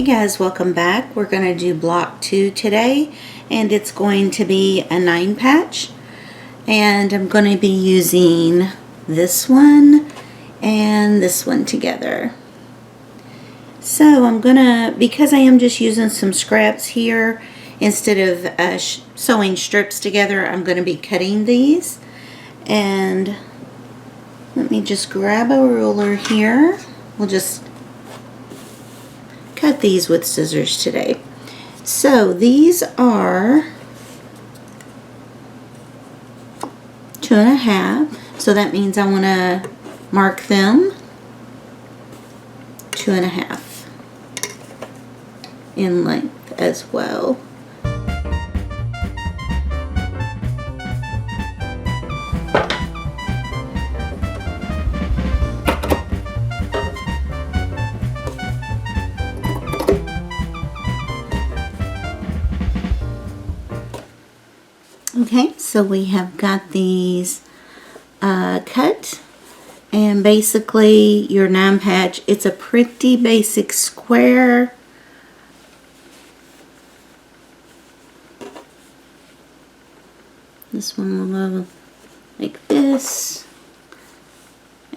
Hey guys, welcome back. We're going to do block 2 today, and it's going to be a 9 patch, and I'm going to be using this one and this one together. So I'm gonna, because I am just using some scraps here instead of sewing strips together, I'm going to be cutting these. And let me just grab a ruler here. We'll just cut these with scissors today. So these are 2.5, so that means I want to mark them 2.5 in length as well. Okay, so we have got these cut, and basically your 9 patch, it's a pretty basic square. This one will go like this,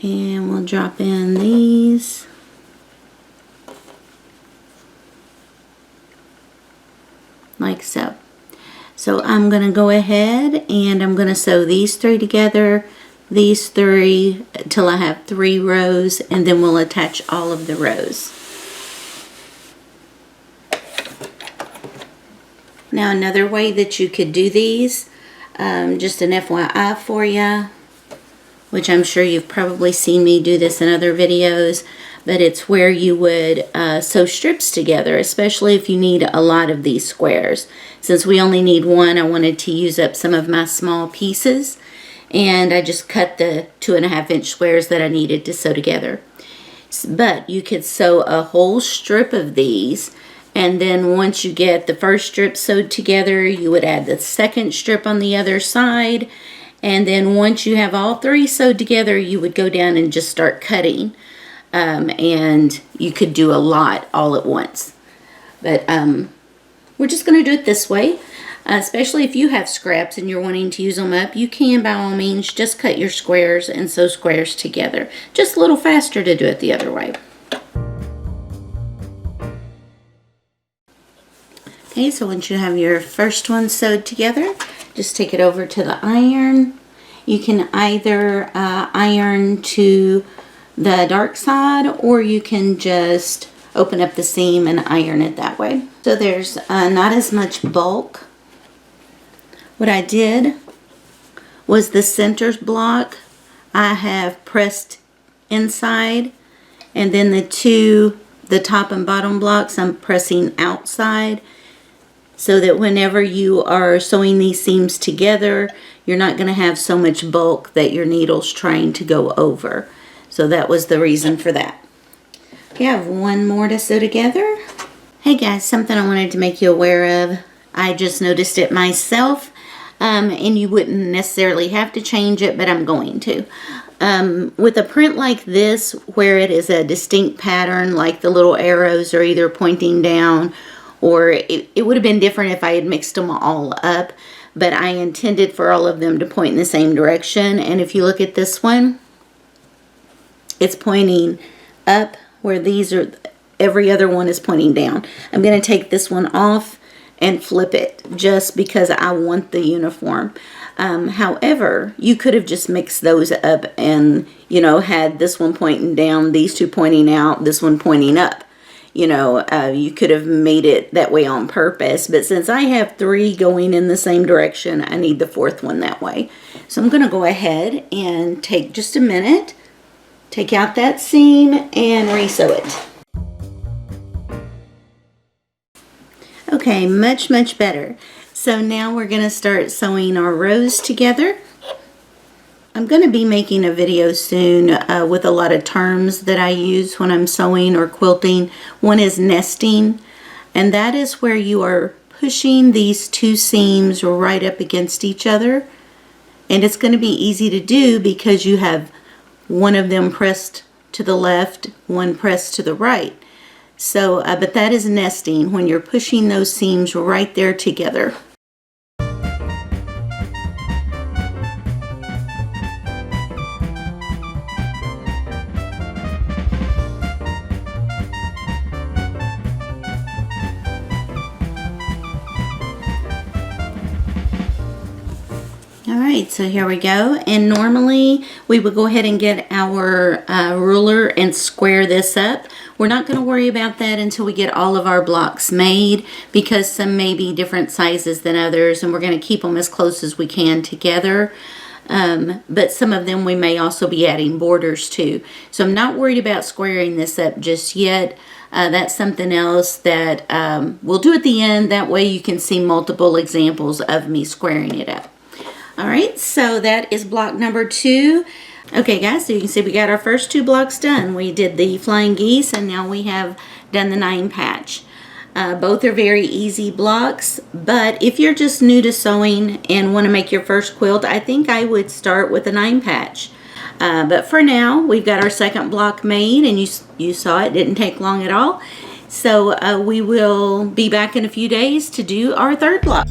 and we'll drop in these. Like so. So I'm going to go ahead and I'm going to sew these 3 together, these 3 till I have 3 rows, and then we'll attach all of the rows. Now another way that you could do these, just an FYI for you, which I'm sure you've probably seen me do this in other videos, but it's where you would sew strips together, especially if you need a lot of these squares. Since we only need 1, I wanted to use up some of my small pieces, and I just cut the 2.5-inch squares that I needed to sew together. But you could sew a whole strip of these, and then once you get the first strip sewed together, you would add the second strip on the other side, and then once you have all 3 sewed together, you would go down and just start cutting. And you could do a lot all at once. But we're just going to do it this way. Especially if you have scraps and you're wanting to use them up, you can by all means just cut your squares and sew squares together. Just a little faster to do it the other way. Okay, so once you have your first one sewed together, just take it over to the iron. You can either iron to the dark side, or you can just open up the seam and iron it that way. So there's not as much bulk. What I did was the center block I have pressed inside, and then the top and bottom blocks I'm pressing outside, so that whenever you are sewing these seams together, you're not going to have so much bulk that your needle's trying to go over. So that was the reason for that. Okay, I have 1 more to sew together. Hey guys, something I wanted to make you aware of. I just noticed it myself, and you wouldn't necessarily have to change it, but I'm going to. With a print like this, where it is a distinct pattern, like the little arrows are either pointing down, or it would have been different if I had mixed them all up, but I intended for all of them to point in the same direction. And if you look at this one, it's pointing up, where these are, every other one is pointing down. I'm going to take this one off and flip it just because I want the uniform. However, you could have just mixed those up and, you know, had this one pointing down, these 2 pointing out, this one pointing up. You know, you could have made it that way on purpose, but since I have 3 going in the same direction, I need the 4th one that way. So I'm going to go ahead and take just a minute, take out that seam, and resew it. Okay, much better. So now we're going to start sewing our rows together. I'm going to be making a video soon with a lot of terms that I use when I'm sewing or quilting. One is nesting, and that is where you are pushing these 2 seams right up against each other. And it's going to be easy to do because you have one of them pressed to the left, one pressed to the right. So, but that is nesting when you're pushing those seams right there together. Alright, so here we go, and normally we would go ahead and get our ruler and square this up. We're not going to worry about that until we get all of our blocks made, because some may be different sizes than others, and we're going to keep them as close as we can together. But some of them we may also be adding borders to. So I'm not worried about squaring this up just yet. That's something else that we'll do at the end. That way you can see multiple examples of me squaring it up. Alright, so that is block number 2. Okay guys, so you can see we got our first 2 blocks done. We did the flying geese and now we have done the 9 patch. Both are very easy blocks, but if you're just new to sewing and want to make your first quilt, I think I would start with a 9 patch. But for now, we've got our second block made, and you saw it didn't take long at all. So we will be back in a few days to do our third block.